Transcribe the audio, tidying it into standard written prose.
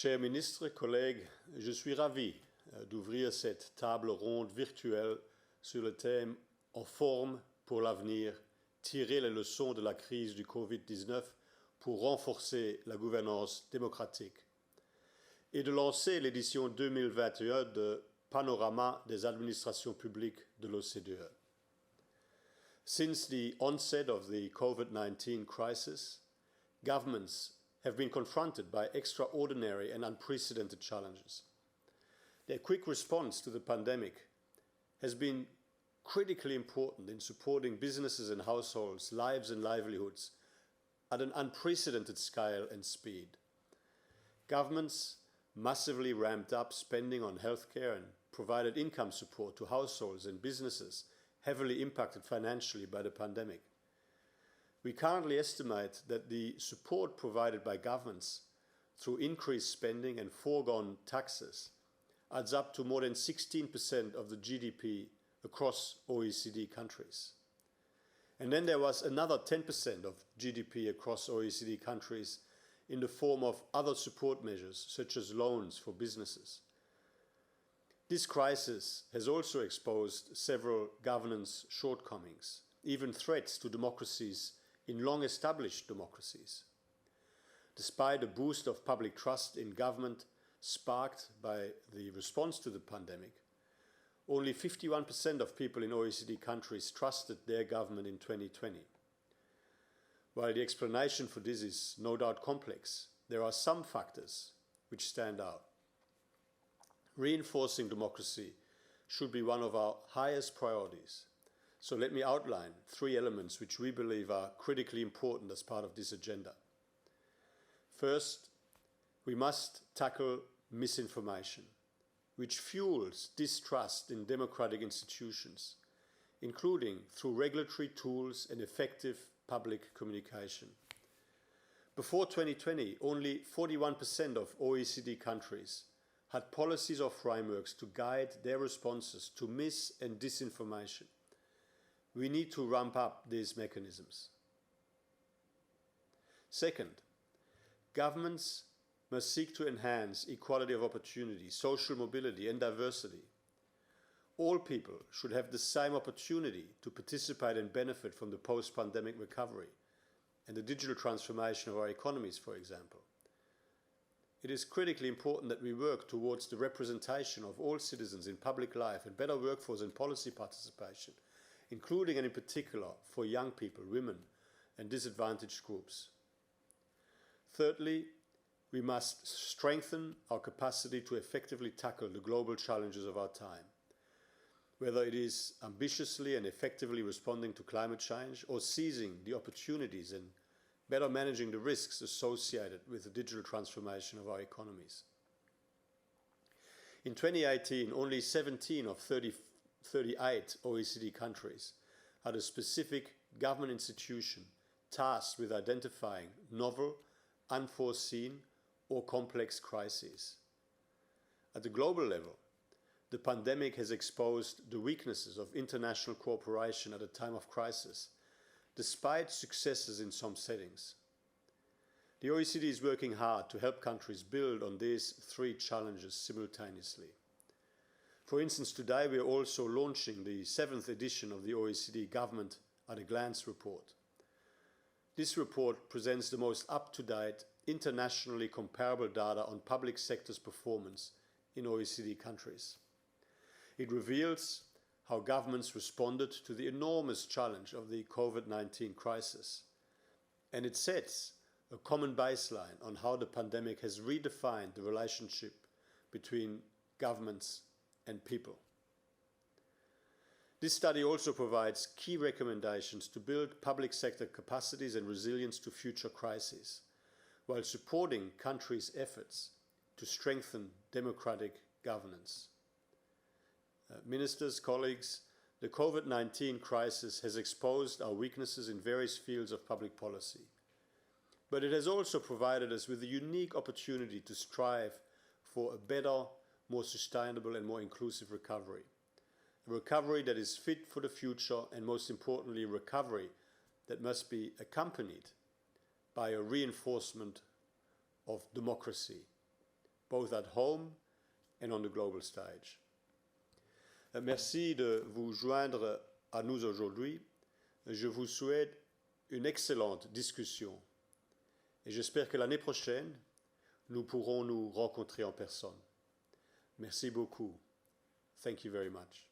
Chers ministres, collègues, je suis ravi d'ouvrir cette table ronde virtuelle sur le thème « En forme pour l'avenir, tirer les leçons de la crise du Covid-19 pour renforcer la gouvernance démocratique » et de lancer l'édition 2021 de Panorama des administrations publiques de l'OCDE. Since the onset of the COVID-19 crisis, governments have been confronted by extraordinary and unprecedented challenges. Their quick response to the pandemic has been critically important in supporting businesses and households' lives and livelihoods at an unprecedented scale and speed. Governments massively ramped up spending on healthcare and provided income support to households and businesses heavily impacted financially by the pandemic. We currently estimate that the support provided by governments through increased spending and foregone taxes adds up to more than 16% of the GDP across OECD countries. And then there was another 10% of GDP across OECD countries in the form of other support measures, such as loans for businesses. This crisis has also exposed several governance shortcomings, even threats to democracies in long-established democracies. Despite a boost of public trust in government sparked by the response to the pandemic, only 51% of people in OECD countries trusted their government in 2020. While the explanation for this is no doubt complex, there are some factors which stand out. Reinforcing democracy should be one of our highest priorities. So let me outline 3 elements which we believe are critically important as part of this agenda. First, we must tackle misinformation, which fuels distrust in democratic institutions, including through regulatory tools and effective public communication. Before 2020, only 41% of OECD countries had policies or frameworks to guide their responses to mis- and disinformation. We need to ramp up these mechanisms. Second, governments must seek to enhance equality of opportunity, social mobility, and diversity. All people should have the same opportunity to participate and benefit from the post-pandemic recovery and the digital transformation of our economies, for example. It is critically important that we work towards the representation of all citizens in public life and better workforce and policy participation, including and in particular for young people, women, and disadvantaged groups. Thirdly, we must strengthen our capacity to effectively tackle the global challenges of our time, whether it is ambitiously and effectively responding to climate change or seizing the opportunities and better managing the risks associated with the digital transformation of our economies. In 2018, only 17 of 38 OECD countries had a specific government institution tasked with identifying novel, unforeseen, or complex crises. At the global level, the pandemic has exposed the weaknesses of international cooperation at a time of crisis, despite successes in some settings. The OECD is working hard to help countries build on these 3 challenges simultaneously. For instance, today we are also launching the 7th edition of the OECD Government at a Glance report. This report presents the most up-to-date, internationally comparable data on public sector's performance in OECD countries. It reveals how governments responded to the enormous challenge of the COVID-19 crisis, and it sets a common baseline on how the pandemic has redefined the relationship between governments and people. This study also provides key recommendations to build public sector capacities and resilience to future crises, while supporting countries' efforts to strengthen democratic governance. Ministers, colleagues, the COVID-19 crisis has exposed our weaknesses in various fields of public policy, but it has also provided us with a unique opportunity to strive for a better, more sustainable and more inclusive recovery. A recovery that is fit for the future and, most importantly, a recovery that must be accompanied by a reinforcement of democracy both at home and on the global stage. Merci de vous joindre à nous aujourd'hui. Je vous souhaite une excellente discussion et j'espère que l'année prochaine, nous pourrons nous rencontrer en personne. Merci beaucoup. Thank you very much.